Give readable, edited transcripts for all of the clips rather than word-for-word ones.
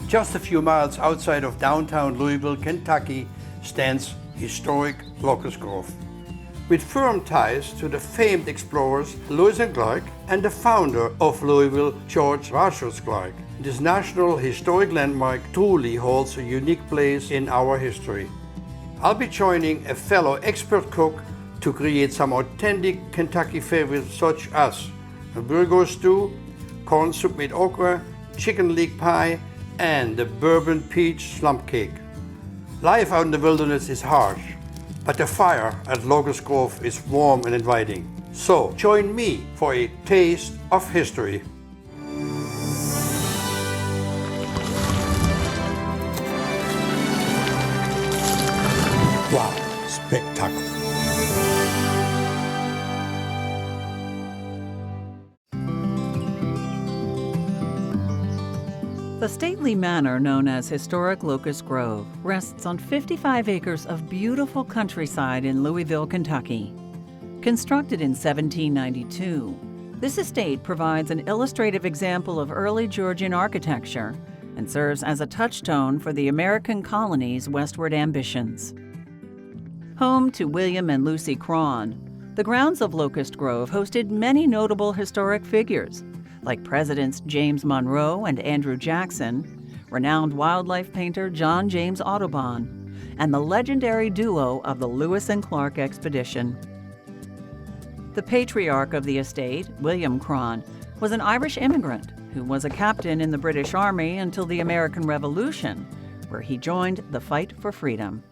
Just a few miles outside of downtown Louisville, Kentucky, stands historic Locust Grove. With firm ties to the famed explorers Lewis and Clark and the founder of Louisville, George Rogers Clark, this National Historic Landmark truly holds a unique place in our history. I'll be joining a fellow expert cook to create some authentic Kentucky favorites such as a burgoo stew, corn soup with okra, chicken leek pie, and the Bourbon peach slump cake. Life out in the wilderness is harsh, but the fire at Locust Grove is warm and inviting. So join me for a taste of history. Wow, spectacular. The stately manor known as Historic Locust Grove rests on 55 acres of beautiful countryside in Louisville, Kentucky. Constructed in 1792, this estate provides an illustrative example of early Georgian architecture and serves as a touchstone for the American colony's westward ambitions. Home to William and Lucy Cron, the grounds of Locust Grove hosted many notable historic figures, like Presidents James Monroe and Andrew Jackson, renowned wildlife painter John James Audubon, and the legendary duo of the Lewis and Clark expedition. The patriarch of the estate, William Cron, was an Irish immigrant who was a captain in the British Army until the American Revolution, where he joined the fight for freedom.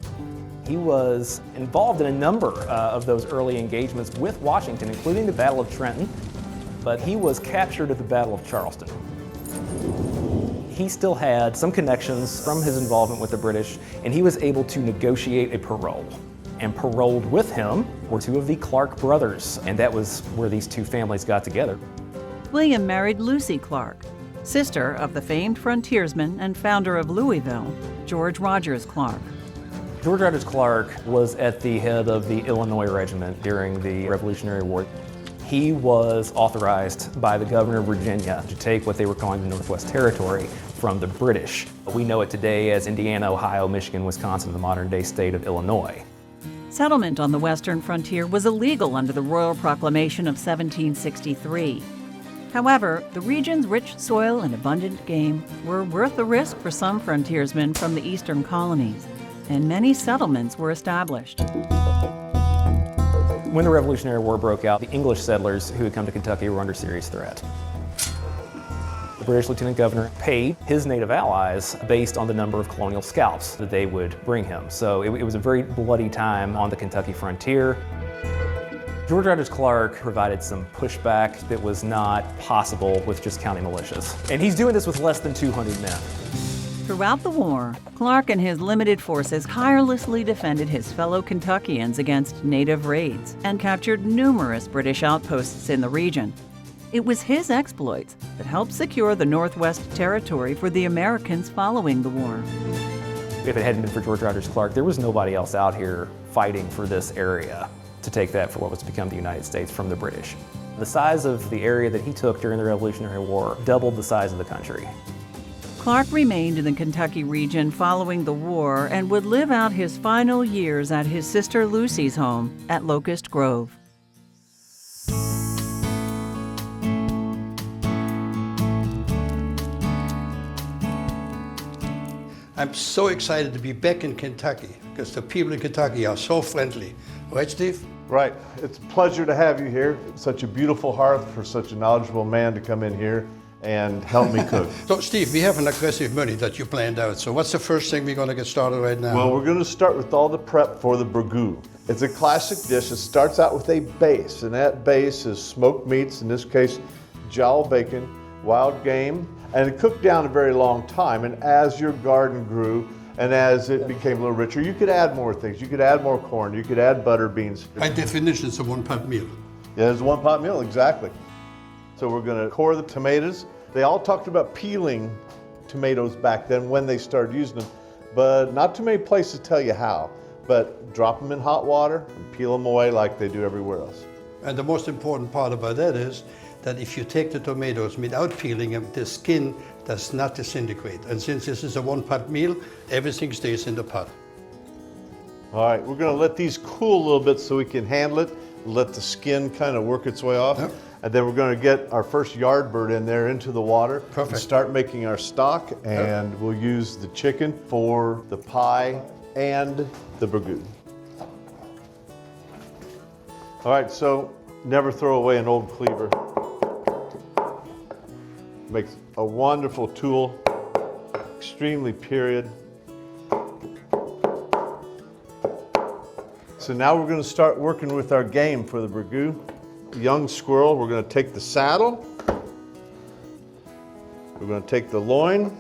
He was involved in a number of those early engagements with Washington, including the Battle of Trenton, but he was captured at the Battle of Charleston. He still had some connections from his involvement with the British, and he was able to negotiate a parole. And paroled with him were two of the Clark brothers, and that was where these two families got together. William married Lucy Clark, sister of the famed frontiersman and founder of Louisville, George Rogers Clark. George Rogers Clark was at the head of the Illinois Regiment during the Revolutionary War. He was authorized by the governor of Virginia to take what they were calling the Northwest Territory from the British. We know it today as Indiana, Ohio, Michigan, Wisconsin, the modern-day state of Illinois. Settlement on the western frontier was illegal under the Royal Proclamation of 1763. However, the region's rich soil and abundant game were worth the risk for some frontiersmen from the eastern colonies, and many settlements were established. When the Revolutionary War broke out, the English settlers who had come to Kentucky were under serious threat. The British Lieutenant Governor paid his native allies based on the number of colonial scalps that they would bring him. So it was a very bloody time on the Kentucky frontier. George Rogers Clark provided some pushback that was not possible with just county militias. And he's doing this with less than 200 men. Throughout the war, Clark and his limited forces tirelessly defended his fellow Kentuckians against native raids and captured numerous British outposts in the region. It was his exploits that helped secure the Northwest Territory for the Americans following the war. If it hadn't been for George Rogers Clark, there was nobody else out here fighting for this area to take that for what was to become the United States from the British. The size of the area that he took during the Revolutionary War doubled the size of the country. Clark remained in the Kentucky region following the war and would live out his final years at his sister Lucy's home at Locust Grove. I'm so excited to be back in Kentucky because the people in Kentucky are so friendly. Right, Steve? Right. It's a pleasure to have you here. Such a beautiful hearth for such a knowledgeable man to come in here and help me cook. So, Steve, we have an aggressive menu that you planned out. So what's the first thing we're going to get started right now? Well, we're going to start with all the prep for the burgoo. It's a classic dish. It starts out with a base, and that base is smoked meats, in this case, jowl bacon, wild game, and it cooked down a very long time. And as your garden grew, and as it became a little richer, you could add more things. You could add more corn. You could add butter beans. By definition, it's a one-pot meal. Yeah, it's a one-pot meal, exactly. So we're going to core the tomatoes. They all talked about peeling tomatoes back then when they started using them, but not too many places tell you how. But drop them in hot water and peel them away like they do everywhere else. And the most important part about that is that if you take the tomatoes without peeling them, the skin does not disintegrate. And since this is a one-pot meal, everything stays in the pot. All right, we're gonna let these cool a little bit so we can handle it, let the skin kind of work its way off. Yep. And then we're gonna get our first yard bird in there into the water. Perfect. And start making our stock, and we'll use the chicken for the pie and the burgoo. All right, so never throw away an old cleaver. Makes a wonderful tool, extremely period. So now we're going to start working with our game for the burgoo. Young squirrel, we're going to take the saddle, we're going to take the loin,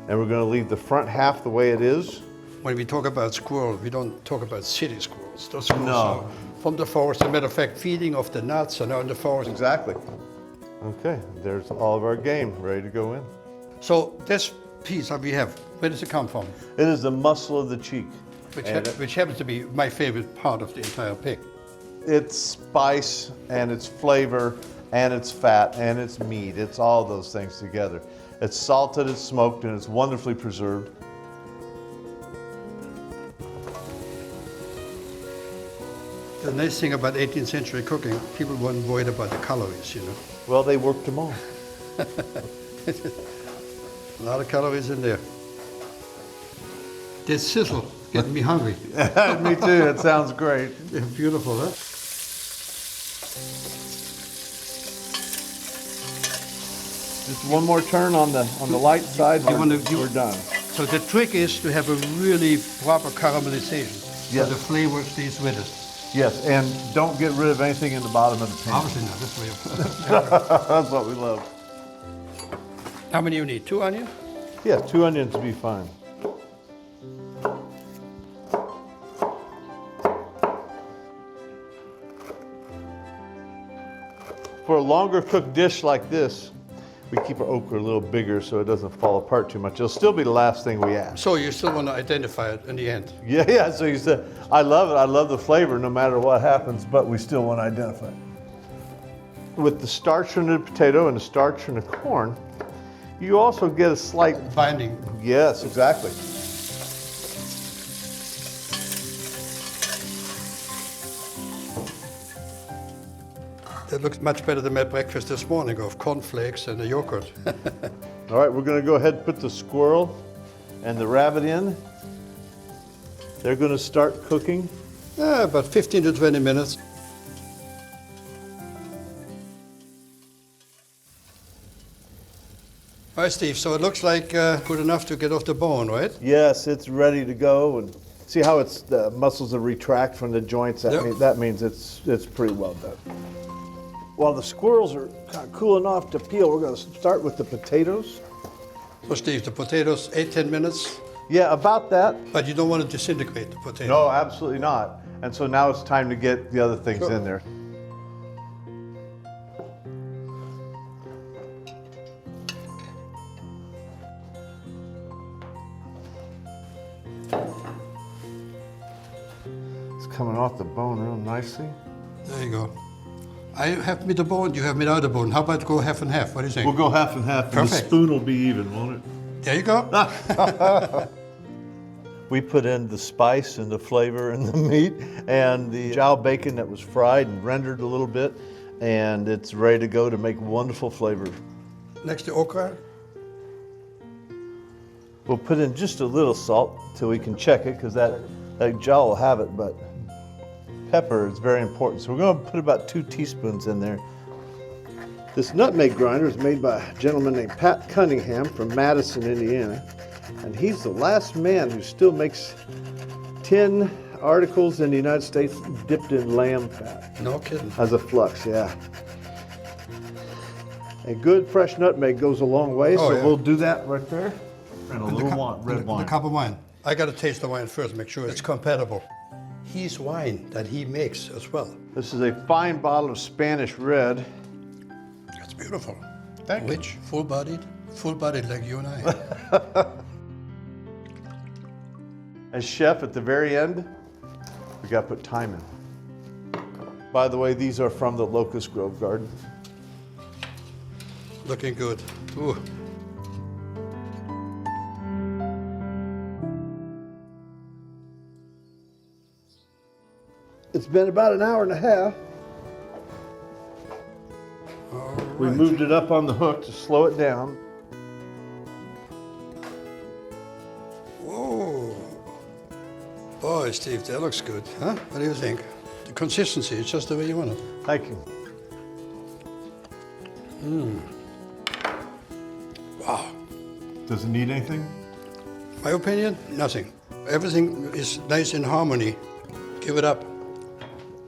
and we're going to leave the front half the way it is. When we talk about squirrel, we don't talk about city squirrels. Those squirrels No. are from the forest. As a matter of fact, feeding off the nuts and out in the forest. Exactly. Okay, there's all of our game ready to go in. So this piece that we have, where does it come from? It is the muscle of the cheek. Which happens to be my favorite part of the entire pig. It's spice and it's flavor and it's fat and it's meat. It's all those things together. It's salted, it's smoked, and it's wonderfully preserved. The nice thing about 18th century cooking, people weren't worried about the calories, you know. Well, they worked them all. A lot of calories in there. This sizzle getting me hungry. Me too, it sounds great. They're beautiful, huh? Just one more turn on the light side, we're done. So the trick is to have a really proper caramelization. Yes. So the flavor stays with it. Yes, and don't get rid of anything in the bottom of the pan. Obviously not, this way. That's what we love. How many you need? 2 onions? Yeah, 2 onions would be fine. For a longer cooked dish like this, we keep our okra a little bigger so it doesn't fall apart too much. It'll still be the last thing we add. So you still want to identify it in the end? Yeah, so you said, I love it, I love the flavor no matter what happens, but we still want to identify it. With the starch from the potato and the starch from the corn, you also get a slight Binding. Yes, exactly. That looks much better than my breakfast this morning of cornflakes and a yogurt. All right, we're going to go ahead and put the squirrel and the rabbit in. They're going to start cooking. About 15 to 20 minutes. All right, Steve, so it looks like good enough to get off the bone, right? Yes, it's ready to go. And see how it's the muscles that retract from the joints? That means it's pretty well done. While the squirrels are kind of cool enough to peel, we're going to start with the potatoes. So, Steve, the potatoes, 8-10 minutes, Yeah, about that. but you don't want to disintegrate the potato. No, absolutely not. And so now it's time to get the other things in there. It's coming off the bone real nicely. There you go. I have me the bone, you have me without the bone. How about go half and half? What do you think? We'll go half and half, and the Perfect. spoon will be even, won't it? There you go. We put in the spice and the flavor and the meat and the jowl bacon that was fried and rendered a little bit, and it's ready to go to make wonderful flavor. Next to okra. We'll put in just a little salt till we can check it, because that jowl will have it, but pepper is very important. So we're going to put about 2 teaspoons in there. This nutmeg grinder is made by a gentleman named Pat Cunningham from Madison, Indiana. And he's the last man who still makes 10 articles in the United States dipped in lamb fat. No kidding. As a flux, yeah. A good fresh nutmeg goes a long way, so yeah. we'll do that right there. And a little red wine. The cup of wine. I got to taste the wine first, make sure it's compatible. His wine that he makes as well. This is a fine bottle of Spanish red. It's beautiful. Thank you. Rich, full-bodied like you and I. As chef, at the very end, we got to put thyme in. By the way, these are from the Locust Grove garden. Looking good. Ooh. It's been about an hour and a half. We moved it up on the hook to slow it down. Whoa. Boy, Steve, that looks good, huh? What do you think? The consistency, it's just the way you want it. Thank you. Wow. Does it need anything? My opinion, nothing. Everything is nice in harmony. Give it up.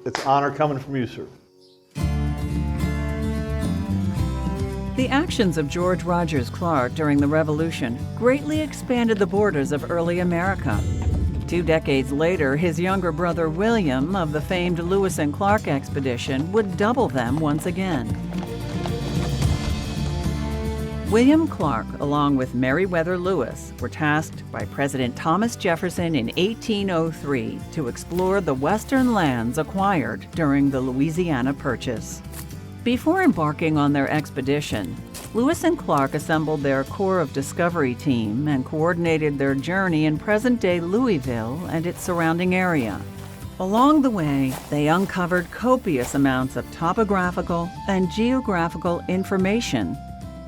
It's honor coming from you, sir. The actions of George Rogers Clark during the Revolution greatly expanded the borders of early America. 2 decades later, his younger brother William of the famed Lewis and Clark expedition would double them once again. William Clark, along with Meriwether Lewis, were tasked by President Thomas Jefferson in 1803 to explore the western lands acquired during the Louisiana Purchase. Before embarking on their expedition, Lewis and Clark assembled their Corps of Discovery team and coordinated their journey in present-day Louisville and its surrounding area. Along the way, they uncovered copious amounts of topographical and geographical information,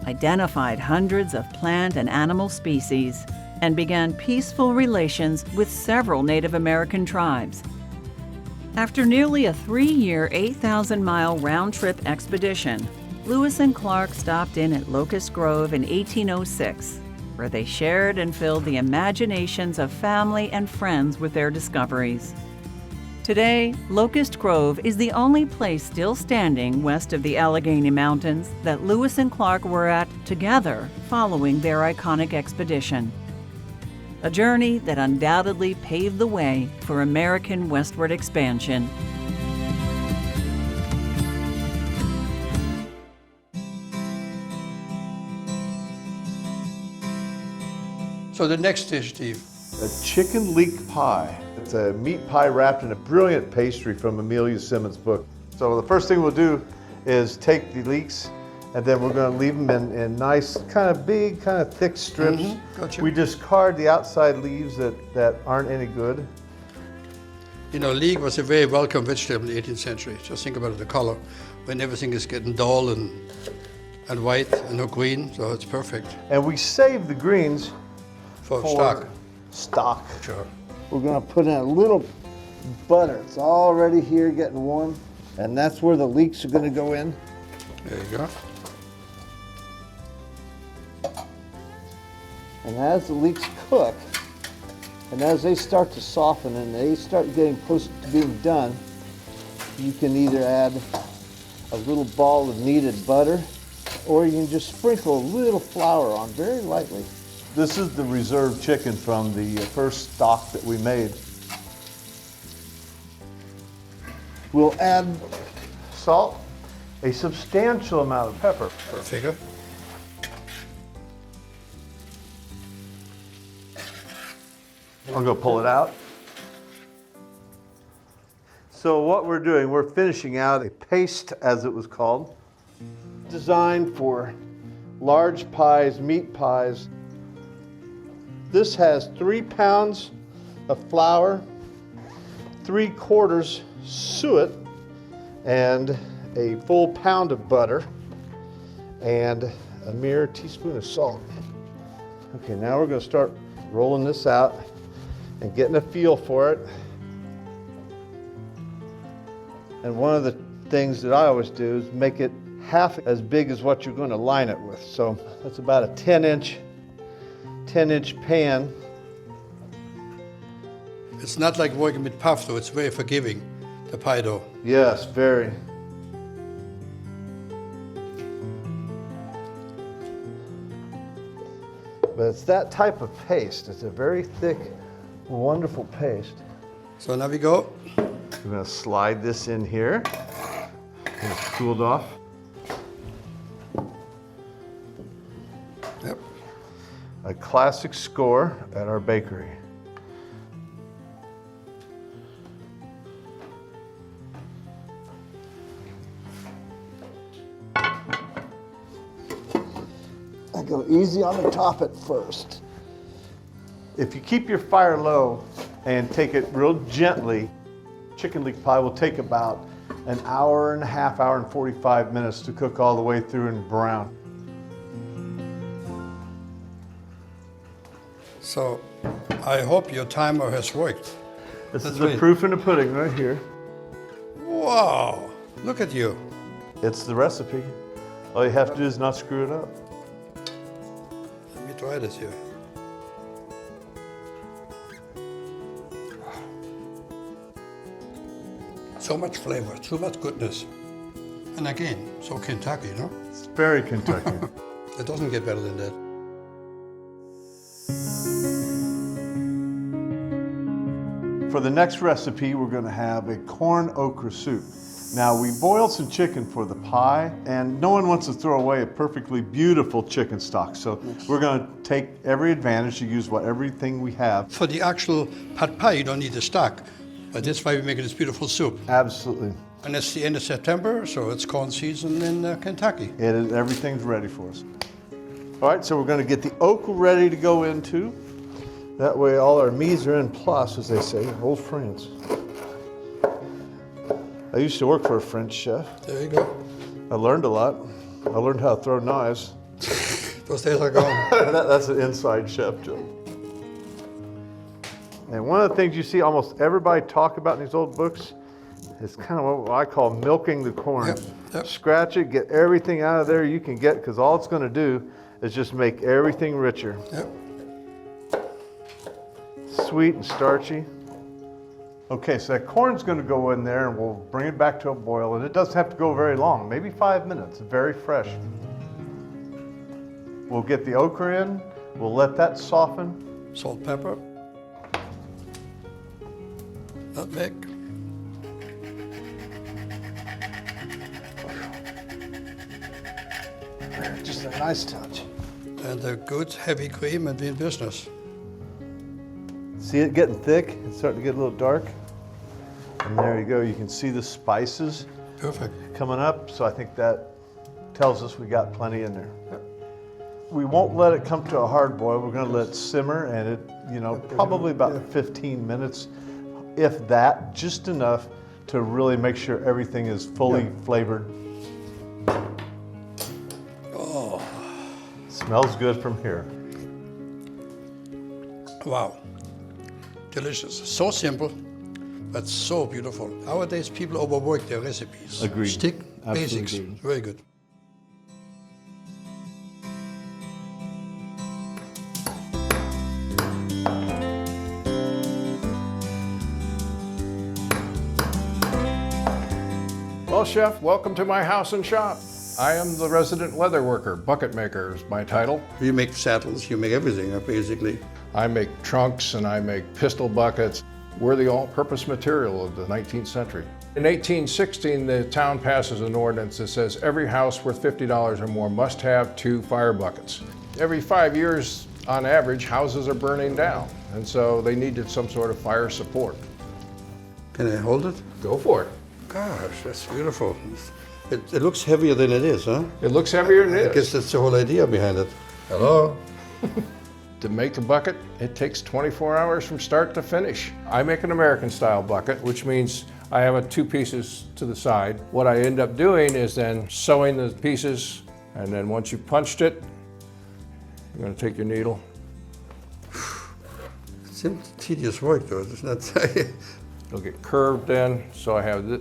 identified hundreds of plant and animal species, and began peaceful relations with several Native American tribes. After nearly a 3-year, 8,000-mile round-trip expedition, Lewis and Clark stopped in at Locust Grove in 1806, where they shared and filled the imaginations of family and friends with their discoveries. Today, Locust Grove is the only place still standing west of the Allegheny Mountains that Lewis and Clark were at together following their iconic expedition. A journey that undoubtedly paved the way for American westward expansion. So the next dish, Steve. A chicken leek pie. It's a meat pie wrapped in a brilliant pastry from Amelia Simmons' book. So the first thing we'll do is take the leeks, and then we're going to leave them in nice, kind of big, kind of thick strips. Gotcha. We discard the outside leaves that aren't any good. You know, leek was a very welcome vegetable in the 18th century. Just think about the color, when everything is getting dull and white and no green, so it's perfect. And we save the greens For stock. Sure. We're going to put in a little butter. It's already here getting warm, and that's where the leeks are going to go in. There you go. And as the leeks cook, and as they start to soften and they start getting close to being done, you can either add a little ball of kneaded butter, or you can just sprinkle a little flour on very lightly. This is the reserved chicken from the first stock that we made. We'll add salt, a substantial amount of pepper. Perfect. I'll go pull it out. So what we're doing, we're finishing out a paste, as it was called, designed for large pies, meat pies. This has 3 pounds of flour, 3/4 suet, and a full pound of butter, and a mere teaspoon of salt. Okay, now we're going to start rolling this out and getting a feel for it. And one of the things that I always do is make it half as big as what you're going to line it with. So that's about a 10-inch pan. It's not like working with puff though, it's very forgiving, the pie dough. Yes, very. But it's that type of paste. It's a very thick, wonderful paste. So now we go. We're going to slide this in here. It's cooled off. Yep. A classic score at our bakery. I go easy on the top at first. If you keep your fire low and take it real gently, chicken leek pie will take about an hour and a half, hour and 45 minutes to cook all the way through and brown. So I hope your timer has worked. This That's is the right. proof in the pudding right here. Wow, look at you. It's the recipe. All you have to do is not screw it up. Let me try this here. So much flavor, so much goodness. And again, so Kentucky, no? It's very Kentucky. It doesn't get better than that. For the next recipe, we're going to have a corn okra soup. Now, we boiled some chicken for the pie, and no one wants to throw away a perfectly beautiful chicken stock. So we're going to take every advantage to use everything we have. For the actual pad pie, you don't need the stock. But that's why we make this beautiful soup. Absolutely. And it's the end of September, so it's corn season in Kentucky. It is, everything's ready for us. All right, so we're going to get the okra ready to go into. That way all our mise are in place, as they say, old France. I used to work for a French chef. There you go. I learned a lot. I learned how to throw knives. Those days are gone. That's an inside chef joke. And one of the things you see almost everybody talk about in these old books is kind of what I call milking the corn. Yep. Scratch it, get everything out of there you can get, because all it's going to do is just make everything richer. Yep. Sweet and starchy. Okay, so that corn's going to go in there and we'll bring it back to a boil, and it doesn't have to go very long, maybe 5 minutes, very fresh. We'll get the okra in, we'll let that soften. Salt, pepper. Nutmeg. Just a nice touch. And a good heavy cream and be in business. See it getting thick? It's starting to get a little dark. And there you go, you can see the spices Perfect. coming up, so I think that tells us we got plenty in there. We won't let it come to a hard boil. We're going to let it simmer, and it, probably about 15 minutes, if that, just enough to really make sure everything is fully flavored. Oh, Smells good from here. wow. Delicious. So simple, but so beautiful. Nowadays, people overwork their recipes. Agreed. Stick Absolutely basics. agreed. Very good. Well, Chef, welcome to my house and shop. I am the resident leather worker. Bucket maker is my title. You make saddles, you make everything, basically. I make trunks and I make pistol buckets. We're the all-purpose material of the 19th century. In 1816, the town passes an ordinance that says every house worth $50 or more must have 2 fire buckets. Every 5 years, on average, houses are burning down, and so they needed some sort of fire support. Can I hold it? Go for it. Gosh, that's beautiful. It looks heavier than it is, huh? It looks heavier than it I is. guess that's the whole idea behind it. Hello? To make a bucket, it takes 24 hours from start to finish. I make an American style bucket, which means I have 2 pieces to the side. What I end up doing is then sewing the pieces, and then once you've punched it, you're gonna take your needle. It seems tedious work, though, doesn't it? It'll get curved in, so I have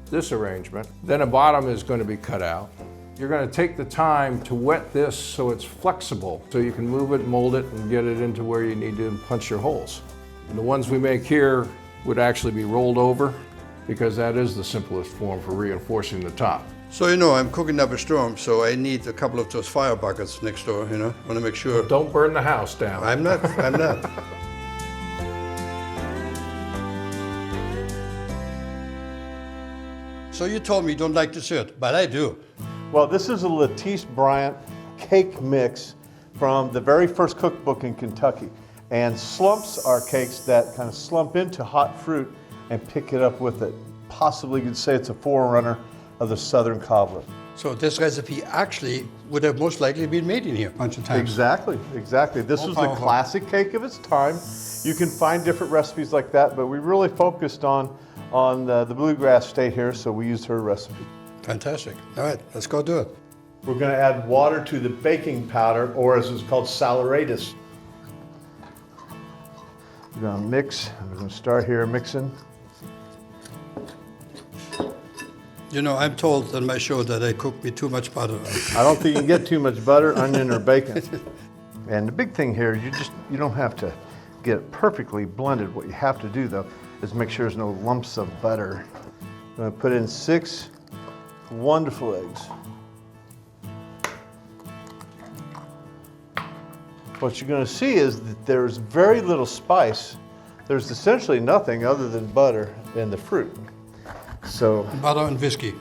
this arrangement. Then a bottom is going to be cut out. You're going to take the time to wet this so it's flexible, so you can move it, mold it, and get it into where you need to punch your holes. And the ones we make here would actually be rolled over, because that is the simplest form for reinforcing the top. So, I'm cooking up a storm, so I need a couple of those fire buckets next door, I want to make sure. Don't burn the house down. I'm not. So you told me you don't like dessert, but I do. Well, this is a Lettice Bryant cake mix from the very first cookbook in Kentucky. And slumps are cakes that kind of slump into hot fruit and pick it up with it. Possibly you could say it's a forerunner of the Southern cobbler. So this recipe actually would have most likely been made in here a bunch of times. Exactly. This was the powerful. classic cake of its time. You can find different recipes like that, but we really focused on on the bluegrass state here, so we used her recipe. Fantastic. All right, let's go do it. We're going to add water to the baking powder, or as it's called, saleratus. We're going to mix. We're going to start here mixing. You know, I'm told on my show that I cook me too much butter. I don't think you can get too much butter, onion, or bacon. And the big thing here, you don't have to get it perfectly blended. What you have to do, though, is make sure there's no lumps of butter. I'm going to put in 6 wonderful eggs. What you're going to see is that there's very little spice. There's essentially nothing other than butter in the fruit. So Butter and whiskey.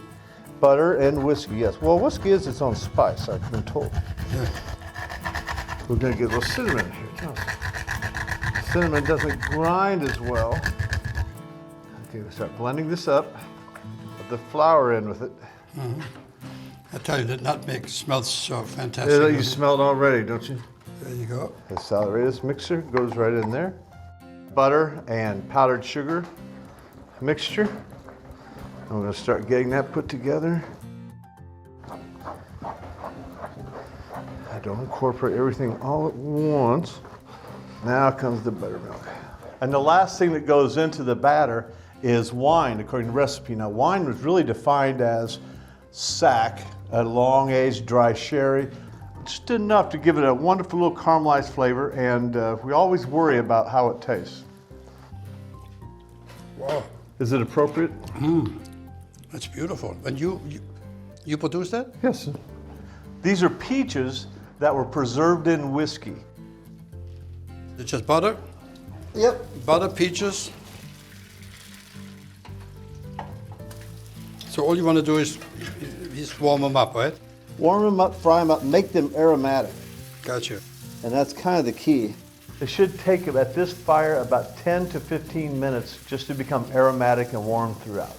butter and whiskey, yes. Well, whiskey is its own spice, I've been told. Yeah. We're going to get a little cinnamon in here, too. Cinnamon doesn't grind as well. Okay, we start blending this up. Put the flour in with it. I tell you, that nutmeg smells so fantastic. You smell it already, don't you? There you go. The saleratus mixer goes right in there. Butter and powdered sugar mixture. And we're going to start getting that put together. I don't incorporate everything all at once. Now comes the buttermilk. And the last thing that goes into the batter is wine, according to the recipe. Now, wine was really defined as sack, a long-aged dry sherry, just enough to give it a wonderful little caramelized flavor, and we always worry about how it tastes. Wow, Is it appropriate? that's beautiful. And you produce that? Yes. These are peaches that were preserved in whiskey. It's just butter? Yep. Butter, peaches. So all you want to do is warm them up, right? Warm them up, fry them up, make them aromatic. Gotcha. And that's kind of the key. It should take at this fire about 10 to 15 minutes just to become aromatic and warm throughout.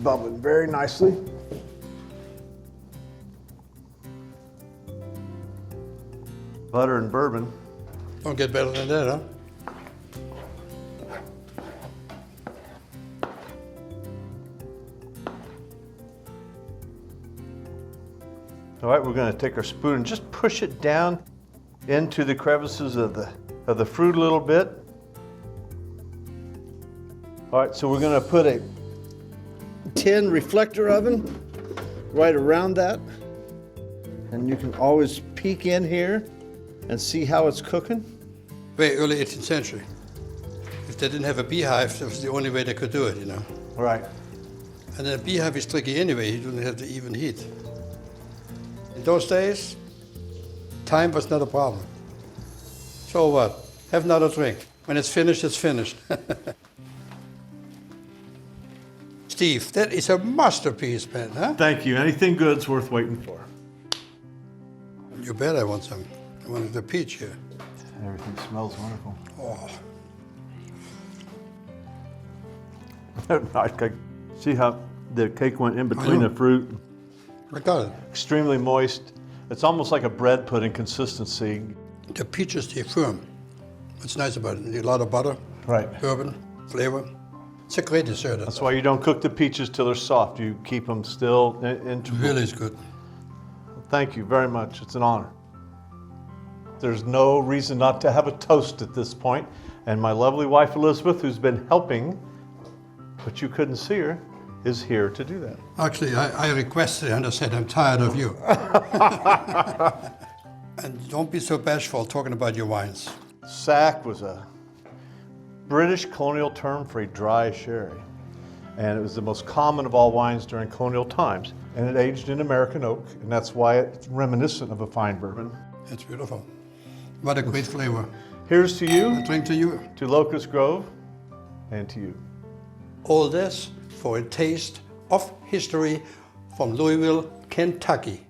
Bubbling very nicely. Butter and bourbon. Don't get better than that, huh? All right, we're going to take our spoon and just push it down into the crevices of the fruit a little bit. All right, so we're going to put a Tin reflector oven right around that. And you can always peek in here and see how it's cooking. Very early 18th century. If they didn't have a beehive, that was the only way they could do it, you know. All right. And a beehive is tricky anyway. You don't have the even heat. In those days, time was not a problem. So what? Have another drink. When it's finished, it's finished. Steve, that is a masterpiece, man, huh? Thank you. Anything good's worth waiting for. You bet I want some. I want the peach here. Everything smells wonderful. Oh, Nice cake. See how the cake went in between the fruit? I got it. Extremely moist. It's almost like a bread pudding consistency. The peaches, they're firm. What's nice about it, a lot of butter, Right. bourbon, flavor. It's a great dessert. That's why you don't cook the peaches till they're soft. You keep them still integral. Really is good. Thank you very much. It's an honor. There's no reason not to have a toast at this point. And my lovely wife, Elizabeth, who's been helping, but you couldn't see her, is here to do that. Actually, I requested and I said, I'm tired of you. And don't be so bashful talking about your wines. Sack was a British colonial term for a dry sherry. And it was the most common of all wines during colonial times. And it aged in American oak, and that's why it's reminiscent of a fine bourbon. It's beautiful. What a great flavor. Here's to you, A drink to you. to Locust Grove, and to you. All this for a taste of history from Louisville, Kentucky.